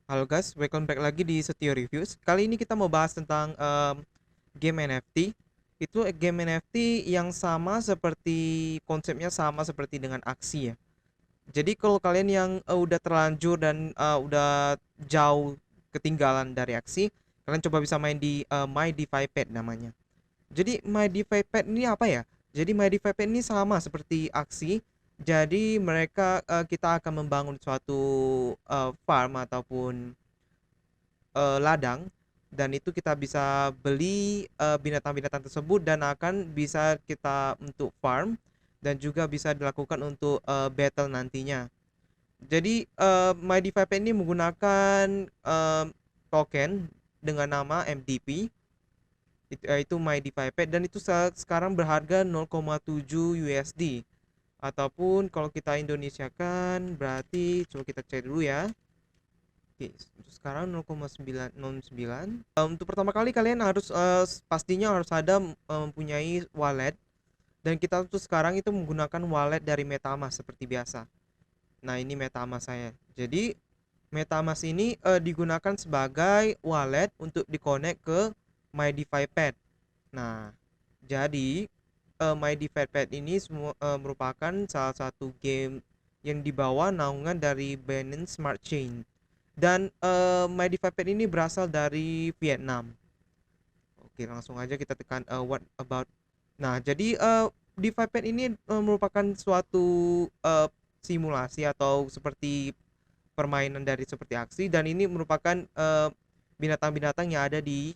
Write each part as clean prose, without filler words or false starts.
Halo guys, welcome back lagi di Setio Reviews. Kali ini kita mau bahas tentang game NFT. Itu game NFT yang sama seperti konsepnya sama seperti dengan aksi ya. Jadi kalau kalian yang udah terlanjur dan udah jauh ketinggalan dari aksi, kalian coba bisa main di My DeFi Pad namanya. Jadi My DeFi Pad ini apa ya? Jadi My DeFi Pad ini sama seperti aksi. Jadi mereka kita akan membangun suatu farm ataupun ladang, dan itu kita bisa beli binatang-binatang tersebut dan akan bisa kita untuk farm dan juga bisa dilakukan untuk battle nantinya. Jadi My DeFi Pet ini menggunakan token dengan nama MDP, itu My DeFi Pet, dan itu sekarang berharga 0,7 USD, ataupun kalau kita Indonesiakan berarti coba kita cek dulu ya. Oke, untuk sekarang 0,909. Untuk pertama kali kalian harus pastinya harus ada mempunyai wallet, dan kita tuh sekarang itu menggunakan wallet dari MetaMask seperti biasa. Nah, ini MetaMask saya. Jadi MetaMask ini digunakan sebagai wallet untuk dikonek ke MyDeFi Pad. Nah, jadi MyDeFi Pad ini semua merupakan salah satu game yang dibawa naungan dari Binance Smart Chain. Dan MyDeFi Pad ini berasal dari Vietnam. Oke, langsung aja kita tekan what about. Nah, jadi DeFi Pad ini merupakan suatu simulasi atau seperti permainan dari seperti aksi, dan ini merupakan binatang-binatang yang ada di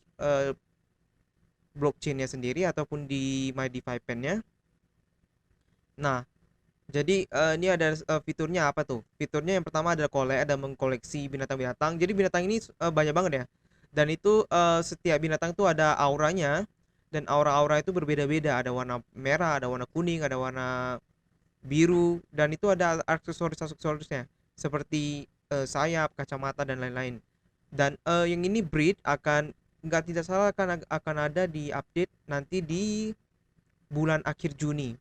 blockchainnya sendiri ataupun di MyDeFi Pad-nya. Nah, jadi ini ada fiturnya apa tuh? Fiturnya yang pertama adalah ada mengkoleksi binatang-binatang. Jadi binatang ini banyak banget ya. Dan itu setiap binatang tuh ada auranya, dan aura-aura itu berbeda-beda. Ada warna merah, ada warna kuning, ada warna biru, dan itu ada aksesoris-aksesorisnya seperti sayap, kacamata, dan lain-lain. Dan yang ini breed akan, nggak tidak salah, akan ada di update nanti di bulan akhir Juni.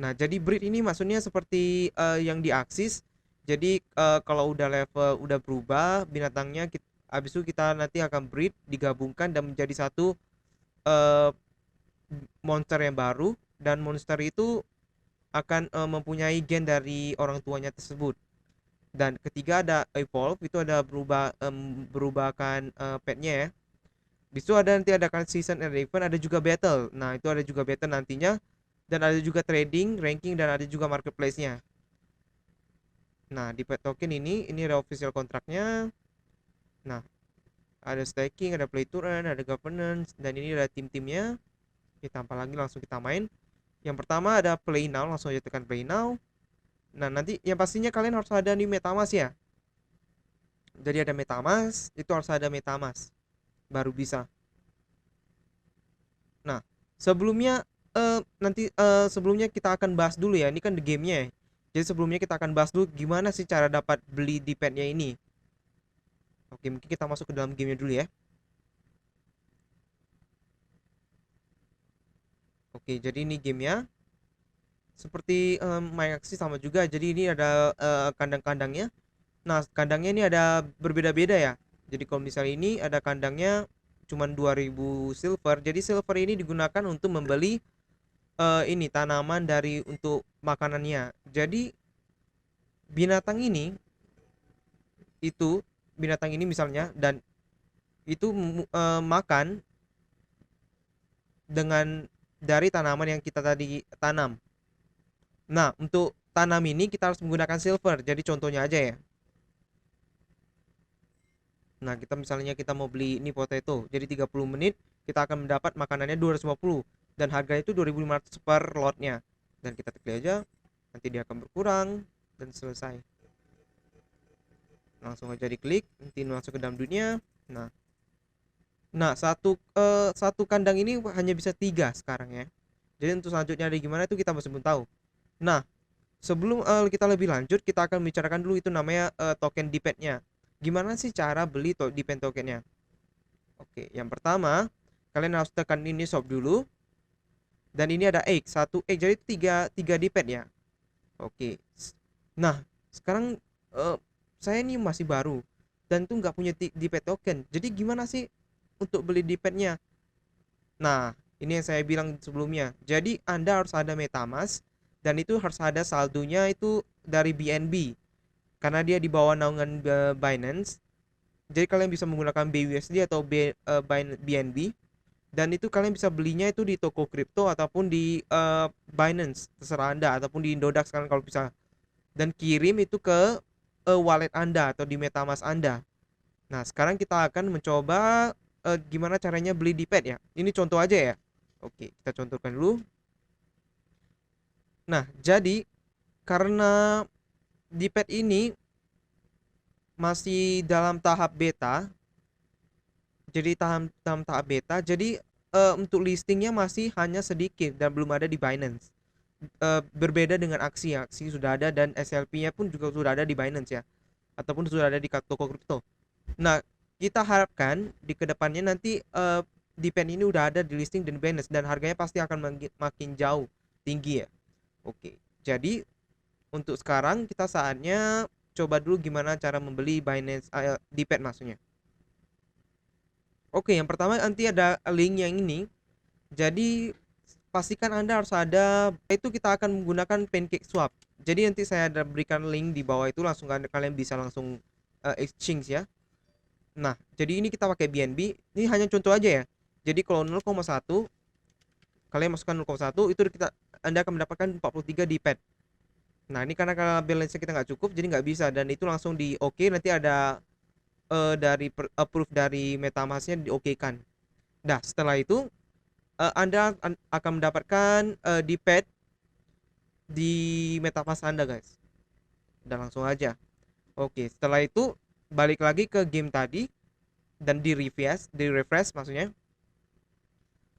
Nah, jadi breed ini maksudnya seperti yang di Axis. Jadi kalau udah level udah berubah binatangnya, habis itu kita nanti akan breed, digabungkan dan menjadi satu eh, monster yang baru, dan monster itu akan mempunyai gen dari orang tuanya tersebut. Dan ketiga ada evolve, itu ada berubahkan petnya ya. Bisa ada nanti ada kan season and event, ada juga battle. Nah, itu ada juga battle nantinya, dan ada juga trading, ranking, dan ada juga marketplace-nya. Nah, di pet token ini ada official kontraknya. Nah, ada staking, ada play to earn, ada governance, dan ini ada tim-timnya. Kita tambah lagi, langsung kita main. Yang pertama ada play now, langsung aja tekan play now. Nah, nanti yang pastinya kalian harus ada di MetaMask ya. Jadi ada MetaMask, itu harus ada MetaMask baru bisa. Nah, sebelumnya sebelumnya kita akan bahas dulu ya. Ini kan the gamenya ya. Jadi sebelumnya kita akan bahas dulu gimana sih cara dapat beli di padnya ini. Oke, mungkin kita masuk ke dalam gamenya dulu ya. Oke, jadi ini gamenya seperti main aksi sama juga. Jadi ini ada kandang-kandangnya. Nah, kandangnya ini ada berbeda-beda ya. Jadi kalau misalnya ini ada kandangnya cuman 2000 silver. Jadi silver ini digunakan untuk membeli ini tanaman dari untuk makanannya. Jadi binatang ini itu binatang ini misalnya, dan itu makan dengan dari tanaman yang kita tadi tanam. Nah, untuk tanam ini kita harus menggunakan silver. Jadi contohnya aja ya. Nah, kita misalnya kita mau beli ini potato. Jadi 30 menit kita akan mendapat makanannya 250, dan harga itu 2500 per lotnya. Dan kita klik aja, nanti dia akan berkurang dan selesai. Langsung aja diklik, nanti masuk ke dalam dunia. Nah, satu kandang ini hanya bisa tiga sekarang ya. Jadi untuk selanjutnya ada gimana itu kita masih belum tahu. Nah, sebelum kita lebih lanjut, kita akan bicarakan dulu itu namanya token depend-nya. Gimana sih cara beli depend tokennya? Oke, yang pertama kalian harus tekan ini shop dulu, dan ini ada egg, satu egg, jadi tiga tiga depend ya. Oke. Nah, sekarang saya ini masih baru. dan itu nggak punya D-pad token. Jadi gimana sih untuk beli D-padnya? Nah, ini yang saya bilang sebelumnya. Jadi Anda harus ada MetaMask dan itu harus ada saldonya itu dari BNB karena dia di bawah naungan Binance. Jadi kalian bisa menggunakan BUSD atau BNB dan itu kalian bisa belinya itu di toko kripto ataupun di Binance, terserah Anda, ataupun di Indodax kan kalau bisa, dan kirim itu ke wallet Anda atau di MetaMask Anda. Nah, sekarang kita akan mencoba gimana caranya beli di pad ya. Ini contoh aja ya. Oke, kita contohkan dulu. Nah, jadi karena di pad ini masih dalam tahap beta, jadi dalam tahap beta, jadi untuk listingnya masih hanya sedikit dan belum ada di Binance. Berbeda dengan aksi sudah ada dan SLP-nya pun juga sudah ada di Binance ya, ataupun sudah ada di toko kripto. Nah, kita harapkan di kedepannya nanti Depend ini udah ada di listing dan Binance dan harganya pasti akan makin jauh tinggi ya. Oke, jadi untuk sekarang kita saatnya coba dulu gimana cara membeli Binance Depend maksudnya. Oke, yang pertama nanti ada link yang ini. Jadi pastikan Anda harus ada, itu kita akan menggunakan Pancake Swap. Jadi nanti saya ada berikan link di bawah itu, langsung kalian bisa langsung exchange ya. Nah, jadi ini kita pakai BNB. Ini hanya contoh aja ya. Jadi kalau 0,1 kalian masukkan 0,1 itu Anda akan mendapatkan 43 di pad. Nah, ini karena balance kita nggak cukup jadi nggak bisa, dan itu langsung di oke, nanti ada dari approve dari MetaMask-nya di oke kan. Nah, setelah itu Anda akan mendapatkan di pad di MetaMask Anda guys. Dan langsung aja. Oke, setelah itu balik lagi ke game tadi dan di refresh maksudnya.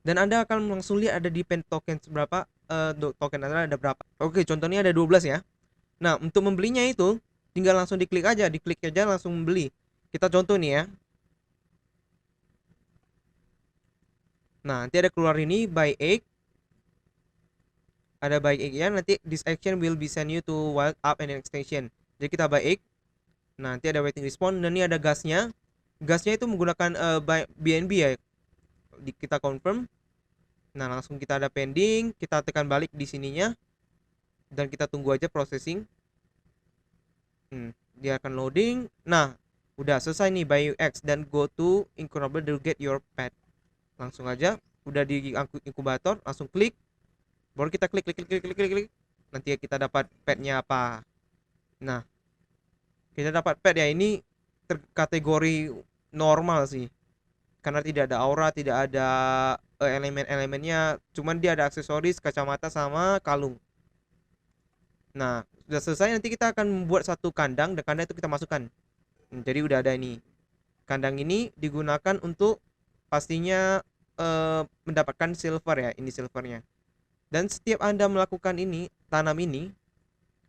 Dan Anda akan langsung lihat ada depend token berapa, token Anda ada berapa. Oke, contohnya ada 12 ya. Nah, untuk membelinya itu tinggal langsung diklik aja langsung membeli. Kita contoh nih ya. Nah, nanti ada keluar ini buy egg. Ada buy egg ya, nanti this action will be send you to wild up and extension. Jadi kita buy egg. Nah, nanti ada waiting response dan ini ada gasnya. Gasnya itu menggunakan BNB ya. Kita confirm. Nah, langsung kita ada pending, kita tekan balik di sininya dan kita tunggu aja processing. Dia akan loading. Nah, udah selesai nih by UX dan go to incubable to get your pad. Langsung aja udah di inkubator, langsung klik. Baru kita klik. Nanti kita dapat padnya apa. Nah, kita dapat pad ya, ini kategori normal sih. Karena tidak ada aura, tidak ada elemen-elemennya, cuman dia ada aksesoris, kacamata sama kalung. Nah, sudah selesai, nanti kita akan membuat satu kandang dan kandang itu kita masukkan. Jadi udah ada ini. Kandang ini digunakan untuk pastinya mendapatkan silver ya, ini silvernya. Dan setiap Anda melakukan ini, tanam ini,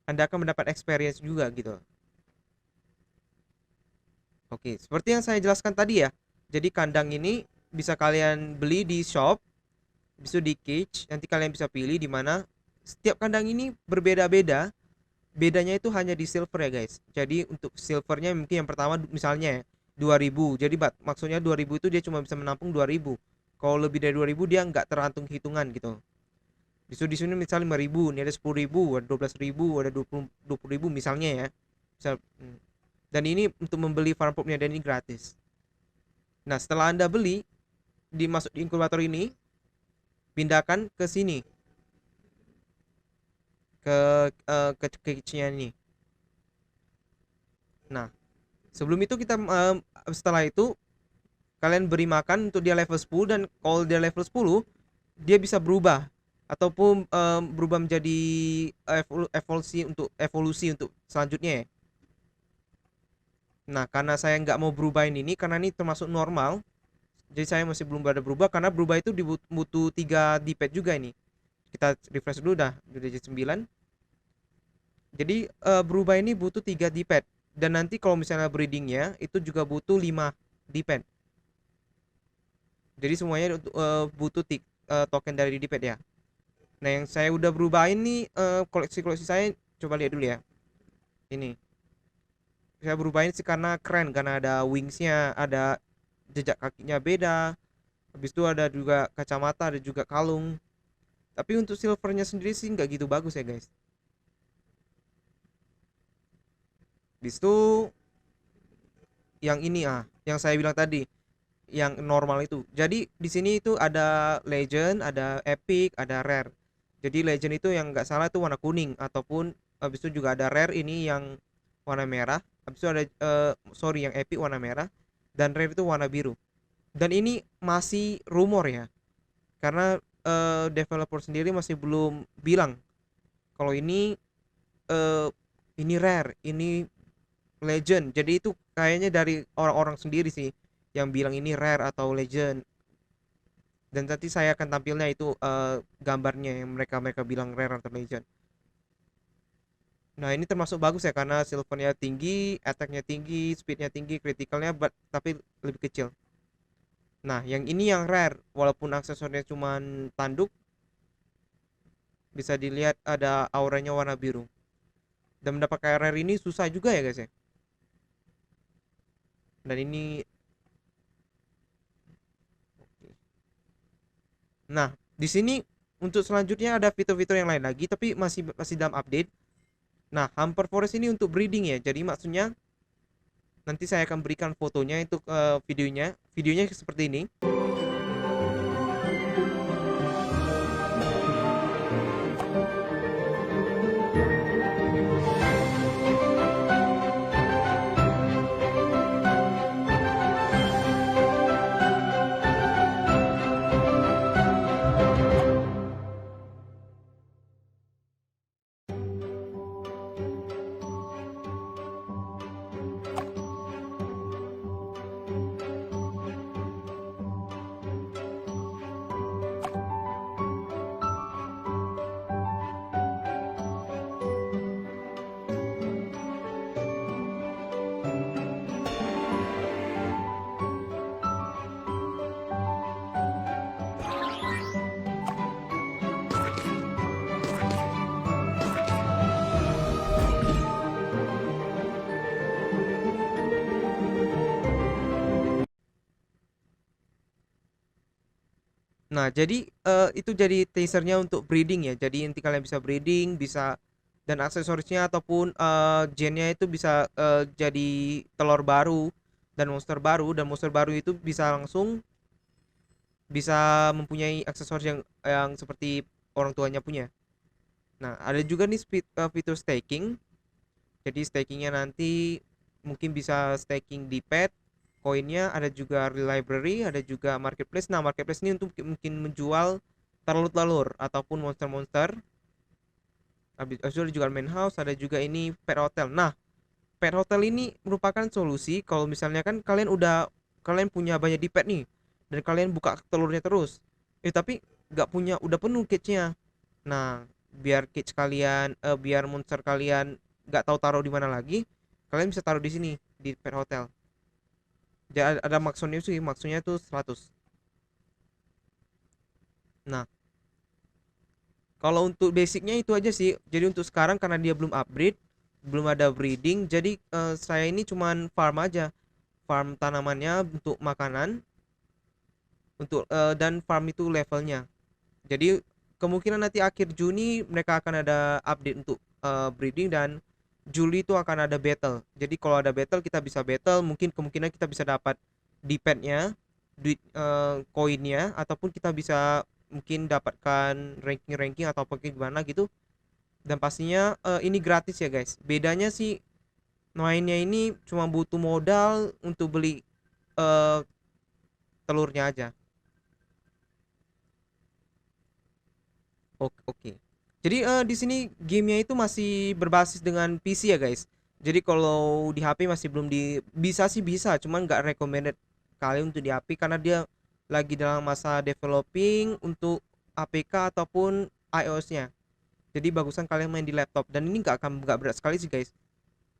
Anda akan mendapat experience juga gitu. Oke, seperti yang saya jelaskan tadi ya. Jadi kandang ini bisa kalian beli di shop, bisa di cage, nanti kalian bisa pilih di mana. Setiap kandang ini berbeda-beda. Bedanya itu hanya di silver ya guys. Jadi untuk silvernya mungkin yang pertama misalnya 2000. Jadi maksudnya 2000 itu dia cuma bisa menampung 2000. Kalau lebih dari 2000 dia nggak terhitung hitungan gitu. Di sini misalnya 5000, ini ada 10.000, ada 12.000, ada 20.000 misalnya ya. Dan ini untuk membeli farm popnya dan ini gratis. Nah, setelah Anda beli, dimasuk di inkubator ini, pindahkan ke sini. Ke cage-nya ini. Nah, sebelum itu kita setelah itu kalian beri makan untuk dia level 10, dan kalau dia level 10 dia bisa berubah ataupun berubah menjadi evolusi untuk selanjutnya ya. Nah, karena saya nggak mau berubahin ini karena ini termasuk normal, jadi saya masih belum ada berubah, karena berubah itu butuh 3 D-pad juga ini. Kita refresh dulu dah, udah jadi 9. Jadi berubah ini butuh 3 D-pad, dan nanti kalau misalnya breedingnya itu juga butuh 5 D-pad. Jadi semuanya butuh token dari D-pad ya. Nah, yang saya udah berubah ini koleksi-koleksi saya, coba lihat dulu ya. Ini. Saya berubahin sih karena keren, karena ada wingsnya, ada jejak kakinya beda. Habis itu ada juga kacamata, ada juga kalung. Tapi untuk silvernya sendiri sih nggak gitu bagus ya guys. Habis itu yang ini yang saya bilang tadi, yang normal itu. Jadi di sini itu ada legend, ada epic, ada rare. Jadi legend itu yang nggak salah itu warna kuning, ataupun habis itu juga ada rare ini yang warna merah. Habis itu ada sorry, yang epic warna merah, dan rare itu warna biru. Dan ini masih rumor ya, karena developer sendiri masih belum bilang kalau eh, ini rare, ini legend. Jadi itu kayaknya dari orang-orang sendiri sih yang bilang ini rare atau legend. Dan nanti saya akan tampilnya itu gambarnya yang mereka mereka bilang rare atau legend. Nah ini termasuk bagus ya karena silvernya tinggi, attacknya tinggi, speednya tinggi, critical-nya tapi lebih kecil. Nah yang ini yang rare, walaupun aksesorisnya cuman tanduk, bisa dilihat ada auranya warna biru. Dan mendapatkan rare ini susah juga ya guys ya. Dan ini, nah di sini untuk selanjutnya ada fitur-fitur yang lain lagi, tapi masih masih dalam update. Nah, Hamper Forest ini untuk breeding ya. Jadi maksudnya nanti saya akan berikan fotonya itu videonya. Videonya seperti ini. Nah, jadi itu jadi teasernya untuk breeding ya. Jadi nanti kalian bisa breeding, bisa, dan aksesorisnya ataupun gennya itu bisa jadi telur baru dan monster baru itu bisa langsung bisa mempunyai aksesoris yang seperti orang tuanya punya. Nah, ada juga nih fitur staking. Jadi stakingnya nanti mungkin bisa staking di pet, koinnya, ada juga library, ada juga marketplace. Nah, marketplace ini untuk mungkin menjual telur-telur ataupun monster-monster. Habis itu ada juga main house, ada juga ini pet hotel. Nah, pet hotel ini merupakan solusi kalau misalnya kan kalian punya banyak di pet nih, dan kalian buka telurnya terus. Tapi nggak punya, udah penuh cage-nya. Nah, biar cage kalian, biar monster kalian nggak tahu taruh di mana lagi, kalian bisa taruh di sini di pet hotel. Jadi ada maksudnya sih, maksudnya tuh 100. Nah, kalau untuk basicnya itu aja sih. Jadi untuk sekarang karena dia belum upgrade, belum ada breeding, jadi saya ini cuman farm aja, farm tanamannya untuk makanan, dan farm itu levelnya. Jadi kemungkinan nanti akhir Juni mereka akan ada update untuk breeding, dan Juli itu akan ada battle. Jadi kalau ada battle kita bisa battle, mungkin kemungkinan kita bisa dapat di petnya, duit koinnya, ataupun kita bisa mungkin dapatkan ranking-ranking atau apa gimana gitu. Dan pastinya ini gratis ya guys. Bedanya sih mainnya ini cuma butuh modal untuk beli eh, telurnya aja. Oke, oke. Jadi di sini gamenya itu masih berbasis dengan PC ya guys. Jadi kalau di HP masih belum bisa sih bisa, cuman nggak recommended kali untuk di HP karena dia lagi dalam masa developing untuk APK ataupun iOS-nya. Jadi bagusan kalian main di laptop, dan ini nggak berat sekali sih guys.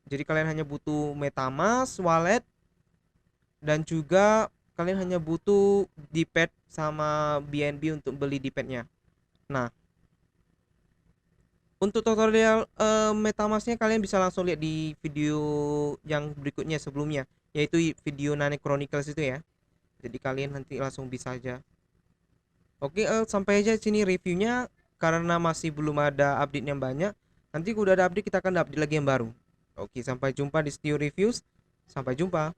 Jadi kalian hanya butuh MetaMask, wallet, dan juga kalian hanya butuh D-pad sama BNB untuk beli D-padnya. Nah, Untuk tutorial MetaMask-nya kalian bisa langsung lihat di video yang berikutnya sebelumnya, yaitu video Nane Chronicles itu ya. Jadi kalian nanti langsung bisa aja. Oke, sampai aja sini reviewnya karena masih belum ada update yang banyak. Nanti udah ada update kita akan update lagi yang baru. Oke, sampai jumpa di Studio Reviews. Sampai jumpa.